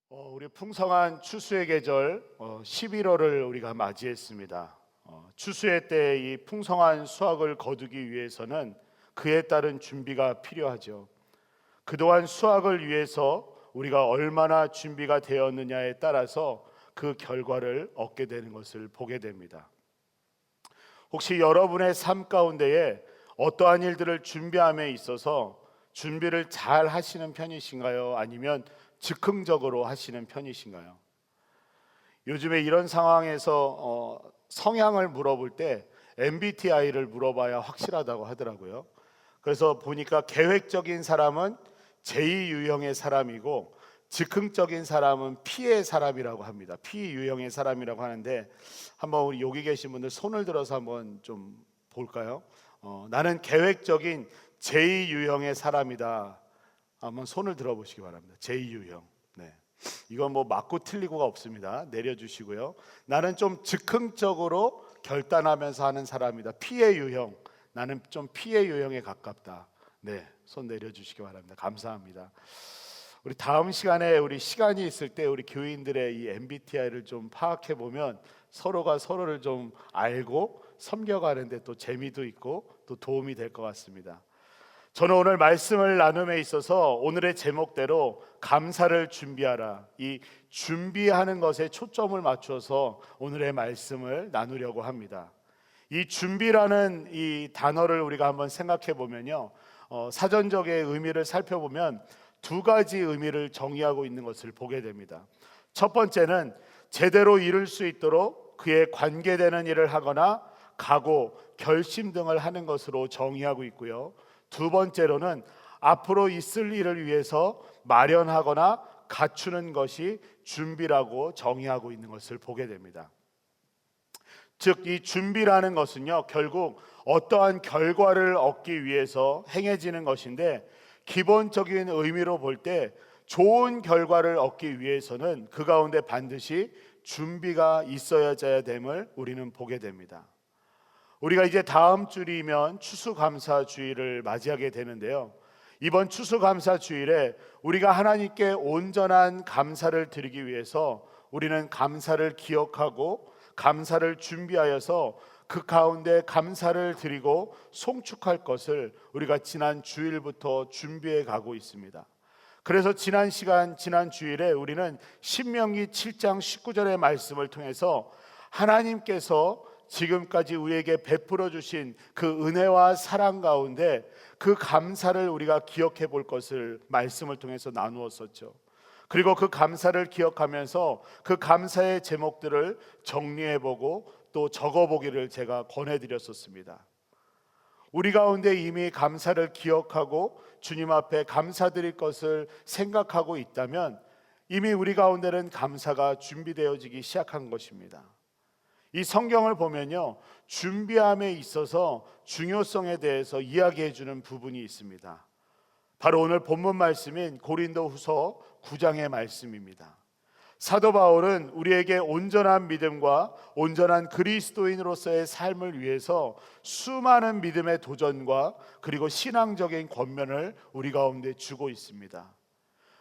우리 풍성한 추수의 계절 11월을 우리가 맞이했습니다. 추수의 때 이 풍성한 수확을 거두기 위해서는 그에 따른 준비가 필요하죠. 그동안 수확을 위해서 우리가 얼마나 준비가 되었느냐에 따라서 그 결과를 얻게 되는 것을 보게 됩니다. 혹시 여러분의 삶 가운데에 어떠한 일들을 준비함에 있어서 준비를 잘 하시는 편이신가요? 아니면 즉흥적으로 하시는 편이신가요? 요즘에 이런 상황에서 성향을 물어볼 때 MBTI를 물어봐야 확실하다고 하더라고요. 그래서 보니까 계획적인 사람은 J 유형의 사람이고 즉흥적인 사람은 P의 사람이라고 합니다. P 유형의 사람이라고 하는데 한번 우리 여기 계신 분들 손을 들어서 한번 좀 볼까요? 나는 계획적인 J 유형의 사람이다. 한번 손을 들어보시기 바랍니다. J 유형. 네. 이건 뭐 맞고 틀리고가 없습니다. 내려주시고요. 나는 좀 즉흥적으로 결단하면서 하는 사람이다. P의 유형. 나는 좀 P의 유형에 가깝다. 네, 손 내려주시기 바랍니다. 감사합니다. 우리 다음 시간에 우리 시간이 있을 때 우리 교인들의 이 MBTI를 좀 파악해 보면 서로가 서로를 좀 알고 섬겨가는데 또 재미도 있고 또 도움이 될 것 같습니다. 저는 오늘 말씀을 나눔에 있어서 오늘의 제목대로 감사를 준비하라, 이 준비하는 것에 초점을 맞춰서 오늘의 말씀을 나누려고 합니다. 이 준비라는 이 단어를 우리가 한번 생각해 보면요, 사전적의 의미를 살펴보면 두 가지 의미를 정의하고 있는 것을 보게 됩니다. 첫 번째는 제대로 이룰 수 있도록 그에 관계되는 일을 하거나 각오, 결심 등을 하는 것으로 정의하고 있고요. 두 번째로는 앞으로 있을 일을 위해서 마련하거나 갖추는 것이 준비라고 정의하고 있는 것을 보게 됩니다. 즉, 이 준비라는 것은요, 결국 어떠한 결과를 얻기 위해서 행해지는 것인데, 기본적인 의미로 볼 때 좋은 결과를 얻기 위해서는 그 가운데 반드시 준비가 있어야 됨을 우리는 보게 됩니다. 우리가 이제 다음 주이면 추수감사주일을 맞이하게 되는데요, 이번 추수감사주일에 우리가 하나님께 온전한 감사를 드리기 위해서 우리는 감사를 기억하고 감사를 준비하여서 그 가운데 감사를 드리고 송축할 것을 우리가 지난 주일부터 준비해 가고 있습니다. 그래서 지난 주일에 우리는 신명기 7장 19절의 말씀을 통해서 하나님께서 지금까지 우리에게 베풀어 주신 그 은혜와 사랑 가운데 그 감사를 우리가 기억해 볼 것을 말씀을 통해서 나누었었죠. 그리고 그 감사를 기억하면서 그 감사의 제목들을 정리해 보고 또 적어 보기를 제가 권해 드렸었습니다. 우리 가운데 이미 감사를 기억하고 주님 앞에 감사드릴 것을 생각하고 있다면 이미 우리 가운데는 감사가 준비되어지기 시작한 것입니다. 이 성경을 보면요, 준비함에 있어서 중요성에 대해서 이야기해 주는 부분이 있습니다. 바로 오늘 본문 말씀인 고린도후서 9장의 말씀입니다. 사도 바울은 우리에게 온전한 믿음과 온전한 그리스도인으로서의 삶을 위해서 수많은 믿음의 도전과 그리고 신앙적인 권면을 우리 가운데 주고 있습니다.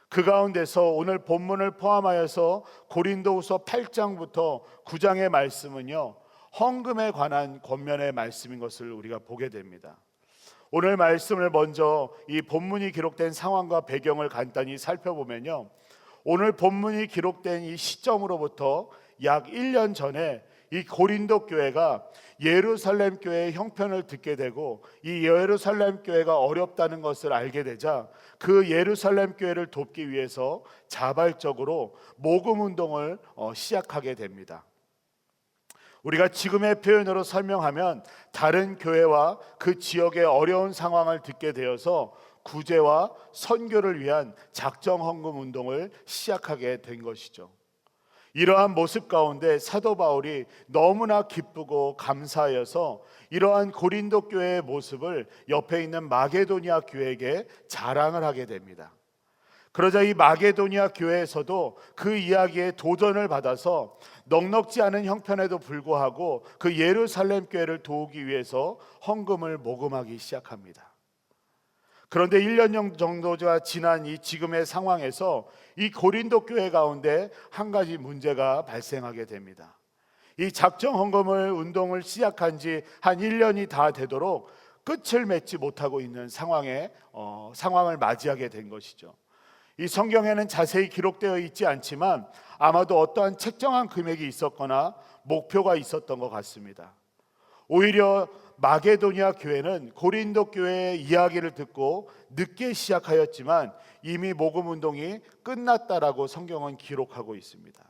그 가운데서 오늘 본문을 포함하여서 고린도후서 8장부터 9장의 말씀은요, 헌금에 관한 권면의 말씀인 것을 우리가 보게 됩니다. 오늘 말씀을 먼저 이 본문이 기록된 상황과 배경을 간단히 살펴보면요, 오늘 본문이 기록된 이 시점으로부터 약 1년 전에 이 고린도 교회가 예루살렘 교회의 형편을 듣게 되고 이 예루살렘 교회가 어렵다는 것을 알게 되자 그 예루살렘 교회를 돕기 위해서 자발적으로 모금 운동을 시작하게 됩니다. 우리가 지금의 표현으로 설명하면 다른 교회와 그 지역의 어려운 상황을 듣게 되어서 구제와 선교를 위한 작정 헌금 운동을 시작하게 된 것이죠. 이러한 모습 가운데 사도 바울이 너무나 기쁘고 감사하여서 이러한 고린도 교회의 모습을 옆에 있는 마게도니아 교회에게 자랑을 하게 됩니다. 그러자 이 마게도니아 교회에서도 그 이야기에 도전을 받아서 넉넉지 않은 형편에도 불구하고 그 예루살렘 교회를 도우기 위해서 헌금을 모금하기 시작합니다. 그런데 1년 정도가 지난 이 지금의 상황에서 이 고린도 교회 가운데 한 가지 문제가 발생하게 됩니다. 이 작정 헌금을 운동을 시작한 지 한 1년이 다 되도록 끝을 맺지 못하고 있는 상황을 맞이하게 된 것이죠. 이 성경에는 자세히 기록되어 있지 않지만 아마도 어떠한 책정한 금액이 있었거나 목표가 있었던 것 같습니다. 오히려 마게도니아 교회는 고린도 교회의 이야기를 듣고 늦게 시작하였지만 이미 모금 운동이 끝났다라고 성경은 기록하고 있습니다.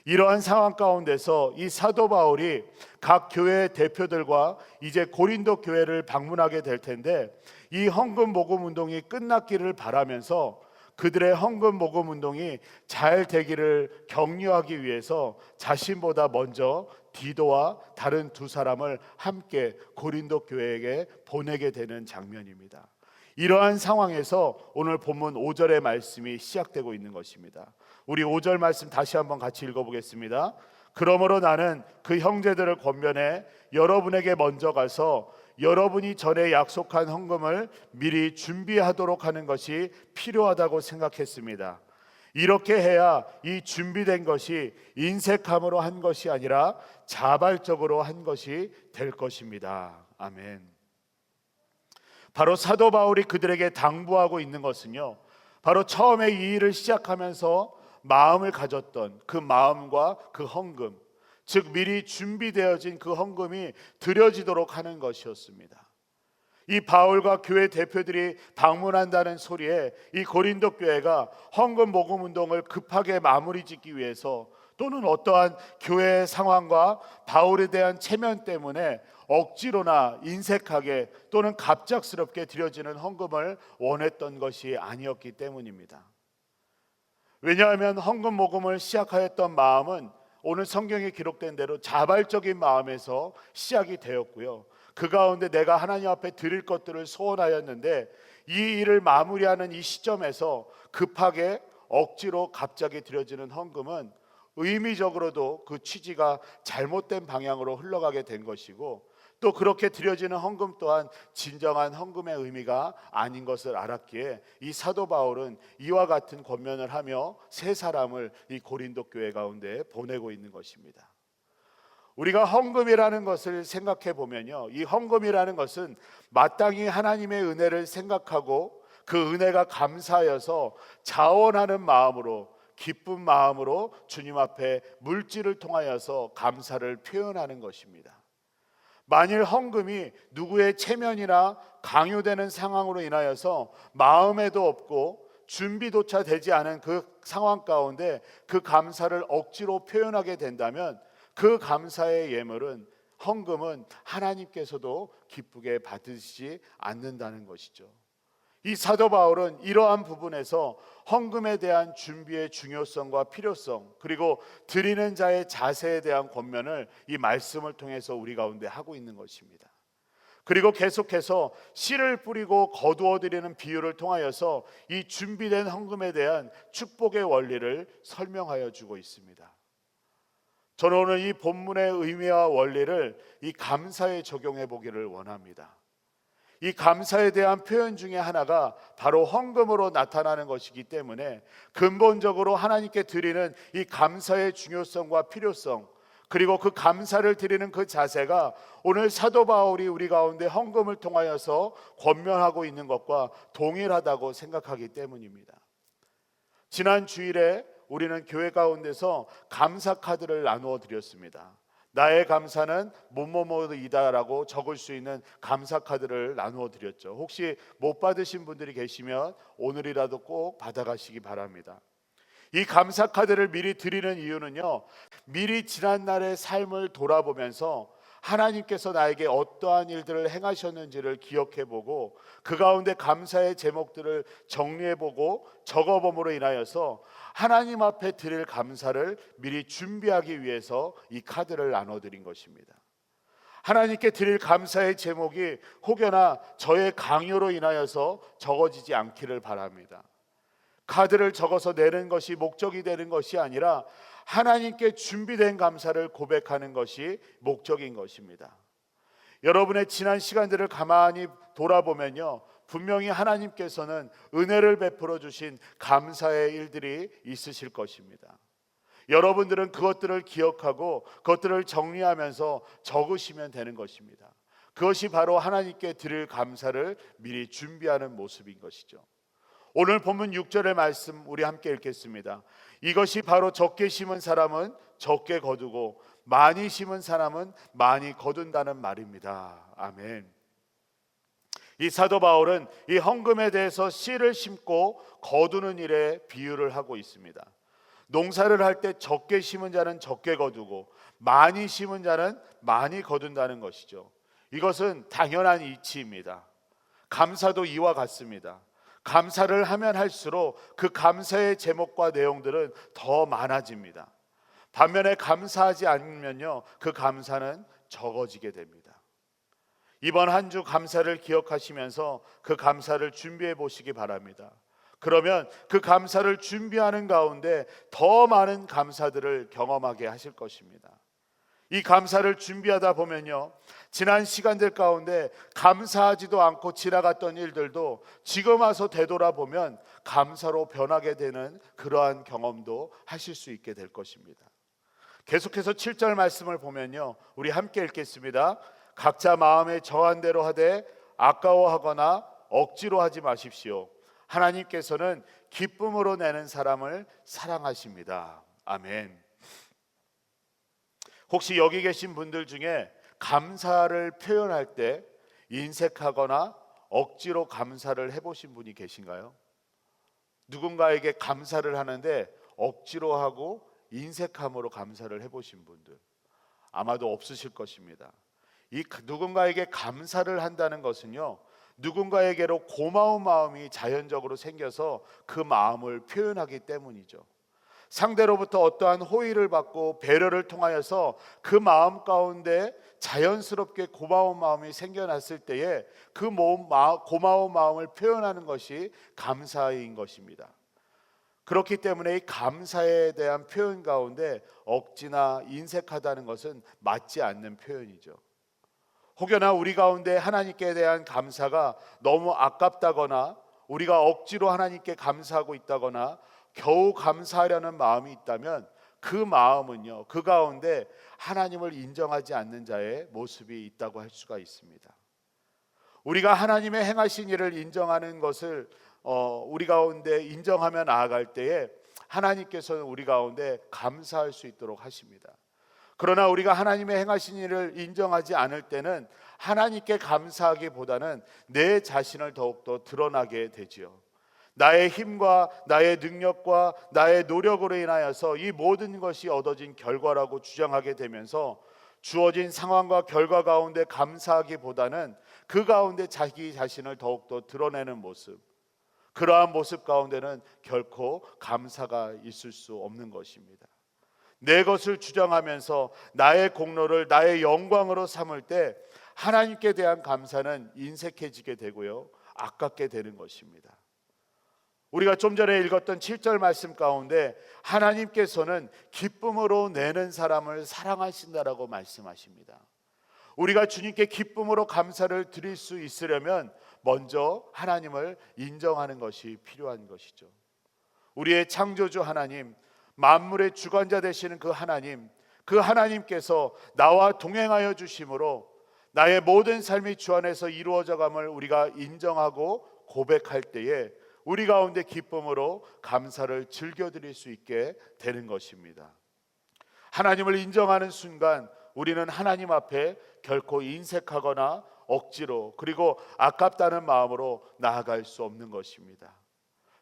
이러한 상황 가운데서 이 사도 바울이 각 교회 대표들과 이제 고린도 교회를 방문하게 될 텐데, 이 헌금 모금 운동이 끝났기를 바라면서 그들의 헌금 모금 운동이 잘 되기를 격려하기 위해서 자신보다 먼저 디도와 다른 두 사람을 함께 고린도 교회에게 보내게 되는 장면입니다. 이러한 상황에서 오늘 본문 5절의 말씀이 시작되고 있는 것입니다. 우리 5절 말씀 다시 한번 같이 읽어보겠습니다. 그러므로 나는 그 형제들을 권면해 여러분에게 먼저 가서 여러분이 전에 약속한 헌금을 미리 준비하도록 하는 것이 필요하다고 생각했습니다. 이렇게 해야 이 준비된 것이 인색함으로 한 것이 아니라 자발적으로 한 것이 될 것입니다. 아멘. 바로 사도 바울이 그들에게 당부하고 있는 것은요, 바로 처음에 이 일을 시작하면서 마음을 가졌던 그 마음과 그 헌금, 즉 미리 준비되어진 그 헌금이 드려지도록 하는 것이었습니다. 이 바울과 교회 대표들이 방문한다는 소리에 이 고린도 교회가 헌금 모금 운동을 급하게 마무리 짓기 위해서, 또는 어떠한 교회의 상황과 바울에 대한 체면 때문에 억지로나 인색하게 또는 갑작스럽게 드려지는 헌금을 원했던 것이 아니었기 때문입니다. 왜냐하면 헌금 모금을 시작하였던 마음은 오늘 성경에 기록된 대로 자발적인 마음에서 시작이 되었고요, 그 가운데 내가 하나님 앞에 드릴 것들을 소원하였는데 이 일을 마무리하는 이 시점에서 급하게 억지로 갑자기 드려지는 헌금은 의미적으로도 그 취지가 잘못된 방향으로 흘러가게 된 것이고, 또 그렇게 드려지는 헌금 또한 진정한 헌금의 의미가 아닌 것을 알았기에 이 사도 바울은 이와 같은 권면을 하며 세 사람을 이 고린도 교회 가운데 보내고 있는 것입니다. 우리가 헌금이라는 것을 생각해 보면요, 이 헌금이라는 것은 마땅히 하나님의 은혜를 생각하고 그 은혜가 감사하여서 자원하는 마음으로, 기쁜 마음으로 주님 앞에 물질을 통하여서 감사를 표현하는 것입니다. 만일 헌금이 누구의 체면이나 강요되는 상황으로 인하여서 마음에도 없고 준비조차 되지 않은 그 상황 가운데 그 감사를 억지로 표현하게 된다면 그 감사의 예물은, 헌금은 하나님께서도 기쁘게 받으시지 않는다는 것이죠. 이 사도 바울은 이러한 부분에서 헌금에 대한 준비의 중요성과 필요성, 그리고 드리는 자의 자세에 대한 권면을 이 말씀을 통해서 우리 가운데 하고 있는 것입니다. 그리고 계속해서 씨를 뿌리고 거두어 드리는 비유를 통하여서 이 준비된 헌금에 대한 축복의 원리를 설명하여 주고 있습니다. 저는 오늘 이 본문의 의미와 원리를 이 감사에 적용해 보기를 원합니다. 이 감사에 대한 표현 중에 하나가 바로 헌금으로 나타나는 것이기 때문에 근본적으로 하나님께 드리는 이 감사의 중요성과 필요성, 그리고 그 감사를 드리는 그 자세가 오늘 사도 바울이 우리 가운데 헌금을 통하여서 권면하고 있는 것과 동일하다고 생각하기 때문입니다. 지난 주일에 우리는 교회 가운데서 감사 카드를 나누어 드렸습니다. 나의 감사는 뭐뭐뭐이다라고 적을 수 있는 감사 카드를 나누어 드렸죠. 혹시 못 받으신 분들이 계시면 오늘이라도 꼭 받아가시기 바랍니다. 이 감사 카드를 미리 드리는 이유는요, 미리 지난날의 삶을 돌아보면서 하나님께서 나에게 어떠한 일들을 행하셨는지를 기억해보고 그 가운데 감사의 제목들을 정리해보고 적어봄으로 인하여서 하나님 앞에 드릴 감사를 미리 준비하기 위해서 이 카드를 나눠드린 것입니다. 하나님께 드릴 감사의 제목이 혹여나 저의 강요로 인하여서 적어지지 않기를 바랍니다. 카드를 적어서 내는 것이 목적이 되는 것이 아니라 하나님께 준비된 감사를 고백하는 것이 목적인 것입니다. 여러분의 지난 시간들을 가만히 돌아보면요, 분명히 하나님께서는 은혜를 베풀어 주신 감사의 일들이 있으실 것입니다. 여러분들은 그것들을 기억하고 그것들을 정리하면서 적으시면 되는 것입니다. 그것이 바로 하나님께 드릴 감사를 미리 준비하는 모습인 것이죠. 오늘 본문 6절의 말씀 우리 함께 읽겠습니다. 이것이 바로 적게 심은 사람은 적게 거두고 많이 심은 사람은 많이 거둔다는 말입니다. 아멘. 이 사도 바울은 이 헌금에 대해서 씨를 심고 거두는 일에 비유를 하고 있습니다. 농사를 할 때 적게 심은 자는 적게 거두고 많이 심은 자는 많이 거둔다는 것이죠. 이것은 당연한 이치입니다. 감사도 이와 같습니다. 감사를 하면 할수록 그 감사의 제목과 내용들은 더 많아집니다. 반면에 감사하지 않으면요, 그 감사는 적어지게 됩니다. 이번 한 주 감사를 기억하시면서 그 감사를 준비해 보시기 바랍니다. 그러면 그 감사를 준비하는 가운데 더 많은 감사들을 경험하게 하실 것입니다. 이 감사를 준비하다 보면요, 지난 시간들 가운데 감사하지도 않고 지나갔던 일들도 지금 와서 되돌아보면 감사로 변하게 되는 그러한 경험도 하실 수 있게 될 것입니다. 계속해서 7절 말씀을 보면요, 우리 함께 읽겠습니다. 각자 마음에 정한 대로 하되 아까워하거나 억지로 하지 마십시오. 하나님께서는 기쁨으로 내는 사람을 사랑하십니다. 아멘. 혹시 여기 계신 분들 중에 감사를 표현할 때 인색하거나 억지로 감사를 해보신 분이 계신가요? 누군가에게 감사를 하는데 억지로 하고 인색함으로 감사를 해보신 분들 아마도 없으실 것입니다. 이 누군가에게 감사를 한다는 것은요, 누군가에게로 고마운 마음이 자연적으로 생겨서 그 마음을 표현하기 때문이죠. 상대로부터 어떠한 호의를 받고 배려를 통하여서 그 마음 가운데 자연스럽게 고마운 마음이 생겨났을 때에 그 고마운 마음을 표현하는 것이 감사인 것입니다. 그렇기 때문에 이 감사에 대한 표현 가운데 억지나 인색하다는 것은 맞지 않는 표현이죠. 혹여나 우리 가운데 하나님께 대한 감사가 너무 아깝다거나 우리가 억지로 하나님께 감사하고 있다거나 겨우 감사하려는 마음이 있다면 그 마음은요, 그 가운데 하나님을 인정하지 않는 자의 모습이 있다고 할 수가 있습니다. 우리가 하나님의 행하신 일을 인정하는 것을 우리 가운데 인정하며 나아갈 때에 하나님께서는 우리 가운데 감사할 수 있도록 하십니다. 그러나 우리가 하나님의 행하신 일을 인정하지 않을 때는 하나님께 감사하기보다는 내 자신을 더욱더 드러나게 되지요. 나의 힘과 나의 능력과 나의 노력으로 인하여서 이 모든 것이 얻어진 결과라고 주장하게 되면서 주어진 상황과 결과 가운데 감사하기보다는 그 가운데 자기 자신을 더욱더 드러내는 모습, 그러한 모습 가운데는 결코 감사가 있을 수 없는 것입니다. 내 것을 주장하면서 나의 공로를 나의 영광으로 삼을 때 하나님께 대한 감사는 인색해지게 되고요, 아깝게 되는 것입니다. 우리가 좀 전에 읽었던 7절 말씀 가운데 하나님께서는 기쁨으로 내는 사람을 사랑하신다라고 말씀하십니다. 우리가 주님께 기쁨으로 감사를 드릴 수 있으려면 먼저 하나님을 인정하는 것이 필요한 것이죠. 우리의 창조주 하나님, 만물의 주관자 되시는 그 하나님께서 나와 동행하여 주심으로 나의 모든 삶이 주 안에서 이루어져감을 우리가 인정하고 고백할 때에 우리 가운데 기쁨으로 감사를 즐겨드릴 수 있게 되는 것입니다. 하나님을 인정하는 순간 우리는 하나님 앞에 결코 인색하거나 억지로 그리고 아깝다는 마음으로 나아갈 수 없는 것입니다.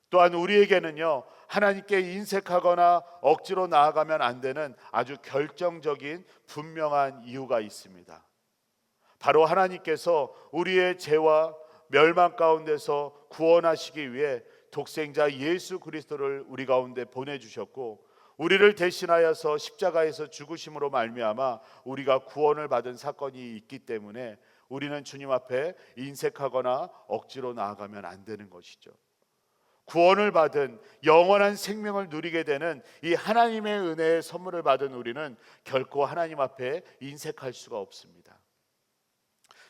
또한 우리에게는요, 하나님께 인색하거나 억지로 나아가면 안 되는 아주 결정적인 분명한 이유가 있습니다. 바로 하나님께서 우리의 죄와 멸망 가운데서 구원하시기 위해 독생자 예수 그리스도를 우리 가운데 보내주셨고, 우리를 대신하여서 십자가에서 죽으심으로 말미암아 우리가 구원을 받은 사건이 있기 때문에 우리는 주님 앞에 인색하거나 억지로 나아가면 안 되는 것이죠. 구원을 받은 영원한 생명을 누리게 되는 이 하나님의 은혜의 선물을 받은 우리는 결코 하나님 앞에 인색할 수가 없습니다.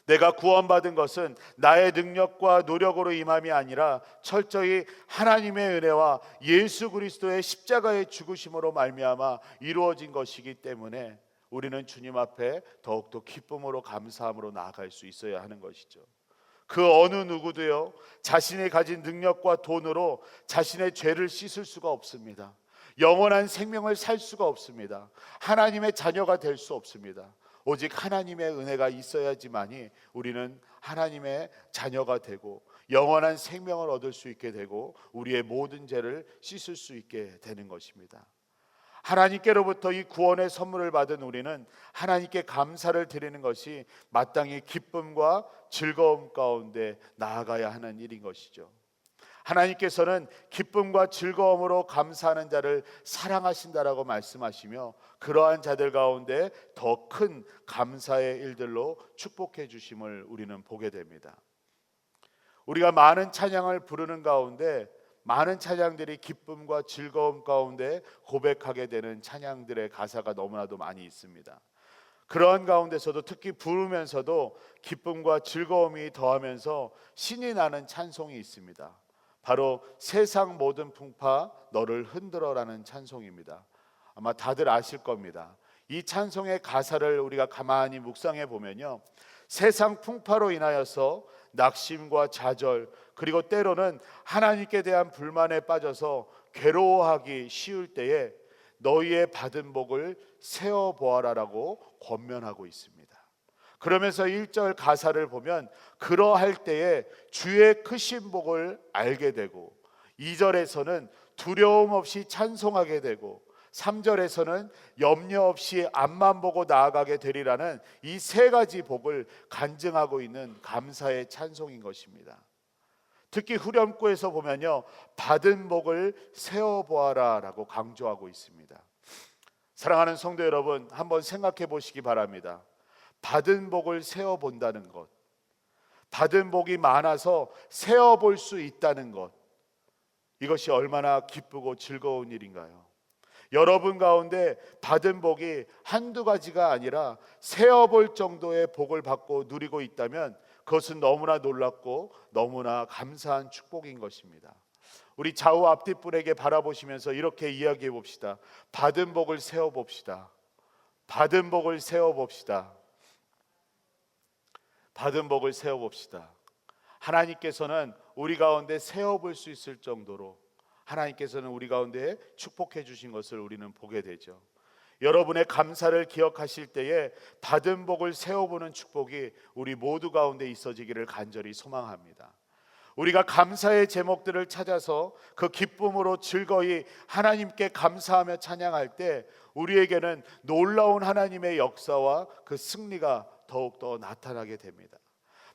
내가 구원받은 것은 나의 능력과 노력으로 임함이 아니라 철저히 하나님의 은혜와 예수 그리스도의 십자가의 죽으심으로 말미암아 이루어진 것이기 때문에 우리는 주님 앞에 더욱더 기쁨으로 감사함으로 나아갈 수 있어야 하는 것이죠. 그 어느 누구도요, 자신이 가진 능력과 돈으로 자신의 죄를 씻을 수가 없습니다. 영원한 생명을 살 수가 없습니다. 하나님의 자녀가 될 수 없습니다. 오직 하나님의 은혜가 있어야지만이 우리는 하나님의 자녀가 되고 영원한 생명을 얻을 수 있게 되고 우리의 모든 죄를 씻을 수 있게 되는 것입니다. 하나님께로부터 이 구원의 선물을 받은 우리는 하나님께 감사를 드리는 것이 마땅히 기쁨과 즐거움 가운데 나아가야 하는 일인 것이죠. 하나님께서는 기쁨과 즐거움으로 감사하는 자를 사랑하신다라고 말씀하시며 그러한 자들 가운데 더 큰 감사의 일들로 축복해 주심을 우리는 보게 됩니다. 우리가 많은 찬양을 부르는 가운데 많은 찬양들이 기쁨과 즐거움 가운데 고백하게 되는 찬양들의 가사가 너무나도 많이 있습니다. 그러한 가운데서도 특히 부르면서도 기쁨과 즐거움이 더하면서 신이 나는 찬송이 있습니다. 바로 세상 모든 풍파 너를 흔들어라는 찬송입니다. 아마 다들 아실 겁니다. 이 찬송의 가사를 우리가 가만히 묵상해 보면요, 세상 풍파로 인하여서 낙심과 좌절 그리고 때로는 하나님께 대한 불만에 빠져서 괴로워하기 쉬울 때에 너희의 받은 복을 세어보아라라고 권면하고 있습니다. 그러면서 1절 가사를 보면 그러할 때에 주의 크신 복을 알게 되고 2절에서는 두려움 없이 찬송하게 되고 3절에서는 염려 없이 앞만 보고 나아가게 되리라는 이 세 가지 복을 간증하고 있는 감사의 찬송인 것입니다. 특히 후렴구에서 보면요, 받은 복을 세어보아라 라고 강조하고 있습니다. 사랑하는 성도 여러분, 한번 생각해 보시기 바랍니다. 받은 복을 세어본다는 것, 받은 복이 많아서 세어볼 수 있다는 것, 이것이 얼마나 기쁘고 즐거운 일인가요? 여러분 가운데 받은 복이 한두 가지가 아니라 세어볼 정도의 복을 받고 누리고 있다면 그것은 너무나 놀랍고 너무나 감사한 축복인 것입니다. 우리 좌우 앞뒷분에게 바라보시면서 이렇게 이야기해 봅시다. 받은 복을 세어봅시다. 받은 복을 세어봅시다. 받은 복을 세어봅시다. 하나님께서는 우리 가운데 세어볼 수 있을 정도로 하나님께서는 우리 가운데 축복해 주신 것을 우리는 보게 되죠. 여러분의 감사를 기억하실 때에 받은 복을 세어보는 축복이 우리 모두 가운데 있어지기를 간절히 소망합니다. 우리가 감사의 제목들을 찾아서 그 기쁨으로 즐거이 하나님께 감사하며 찬양할 때 우리에게는 놀라운 하나님의 역사와 그 승리가 더욱더 나타나게 됩니다.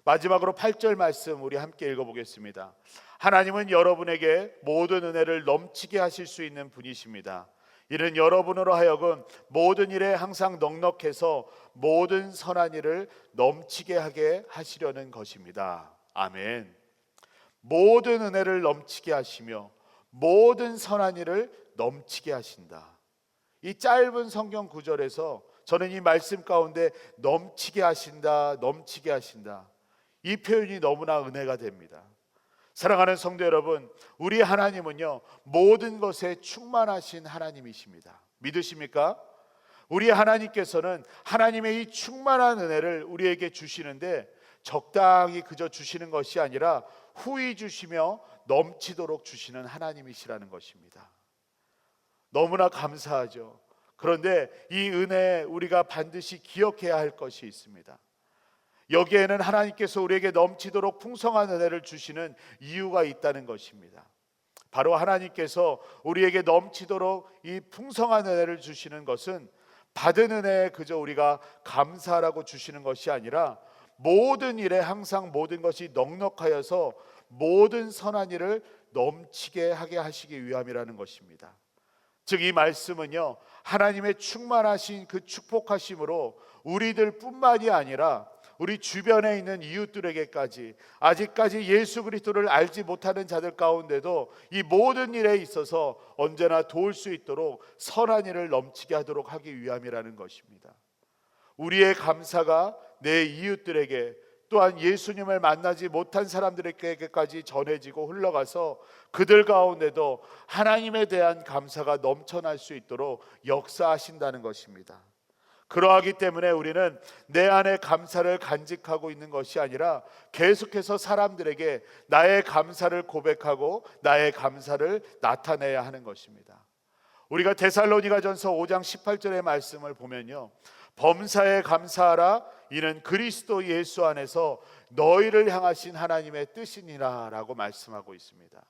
마지막으로 8절 말씀 우리 함께 읽어보겠습니다. 하나님은 여러분에게 모든 은혜를 넘치게 하실 수 있는 분이십니다. 이는 여러분으로 하여금 모든 일에 항상 넉넉해서 모든 선한 일을 넘치게 하게 하시려는 것입니다. 아멘. 모든 은혜를 넘치게 하시며 모든 선한 일을 넘치게 하신다. 이 짧은 성경 구절에서 저는 이 말씀 가운데 넘치게 하신다, 넘치게 하신다, 이 표현이 너무나 은혜가 됩니다. 사랑하는 성도 여러분, 우리 하나님은요 모든 것에 충만하신 하나님이십니다. 믿으십니까? 우리 하나님께서는 하나님의 이 충만한 은혜를 우리에게 주시는데 적당히 그저 주시는 것이 아니라 후히 주시며 넘치도록 주시는 하나님이시라는 것입니다. 너무나 감사하죠. 그런데 이 은혜 우리가 반드시 기억해야 할 것이 있습니다. 여기에는 하나님께서 우리에게 넘치도록 풍성한 은혜를 주시는 이유가 있다는 것입니다. 바로 하나님께서 우리에게 넘치도록 이 풍성한 은혜를 주시는 것은 받은 은혜에 그저 우리가 감사하라고 주시는 것이 아니라 모든 일에 항상 모든 것이 넉넉하여서 모든 선한 일을 넘치게 하게 하시기 위함이라는 것입니다. 즉 이 말씀은요 하나님의 충만하신 그 축복하심으로 우리들 뿐만이 아니라 우리 주변에 있는 이웃들에게까지 아직까지 예수 그리스도를 알지 못하는 자들 가운데도 이 모든 일에 있어서 언제나 도울 수 있도록 선한 일을 넘치게 하도록 하기 위함이라는 것입니다. 우리의 감사가 내 이웃들에게 또한 예수님을 만나지 못한 사람들에게까지 전해지고 흘러가서 그들 가운데도 하나님에 대한 감사가 넘쳐날 수 있도록 역사하신다는 것입니다. 그러하기 때문에 우리는 내 안에 감사를 간직하고 있는 것이 아니라 계속해서 사람들에게 나의 감사를 고백하고 나의 감사를 나타내야 하는 것입니다. 우리가 데살로니가전서 5장 18절의 말씀을 보면요, 범사에 감사하라, 이는 그리스도 예수 안에서 너희를 향하신 하나님의 뜻이니라 라고 말씀하고 있습니다.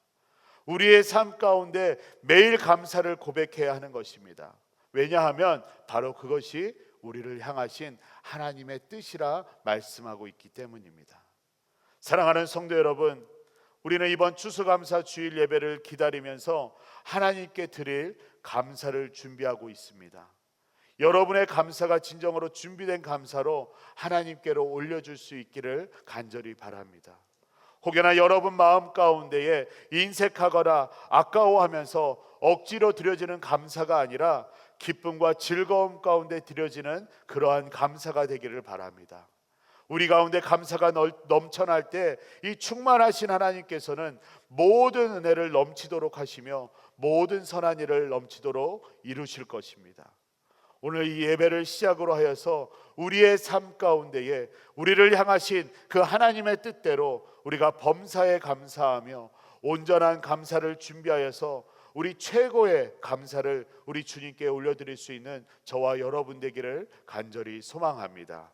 우리의 삶 가운데 매일 감사를 고백해야 하는 것입니다. 왜냐하면 바로 그것이 우리를 향하신 하나님의 뜻이라 말씀하고 있기 때문입니다. 사랑하는 성도 여러분, 우리는 이번 추수감사 주일 예배를 기다리면서 하나님께 드릴 감사를 준비하고 있습니다. 여러분의 감사가 진정으로 준비된 감사로 하나님께로 올려줄 수 있기를 간절히 바랍니다. 혹여나 여러분 마음 가운데에 인색하거나 아까워하면서 억지로 드려지는 감사가 아니라 기쁨과 즐거움 가운데 드려지는 그러한 감사가 되기를 바랍니다. 우리 가운데 감사가 넘쳐날 때 이 충만하신 하나님께서는 모든 은혜를 넘치도록 하시며 모든 선한 일을 넘치도록 이루실 것입니다. 오늘 이 예배를 시작으로 하여서 우리의 삶 가운데에 우리를 향하신 그 하나님의 뜻대로 우리가 범사에 감사하며 온전한 감사를 준비하여서 우리 최고의 감사를 우리 주님께 올려드릴 수 있는 저와 여러분 되기를 간절히 소망합니다.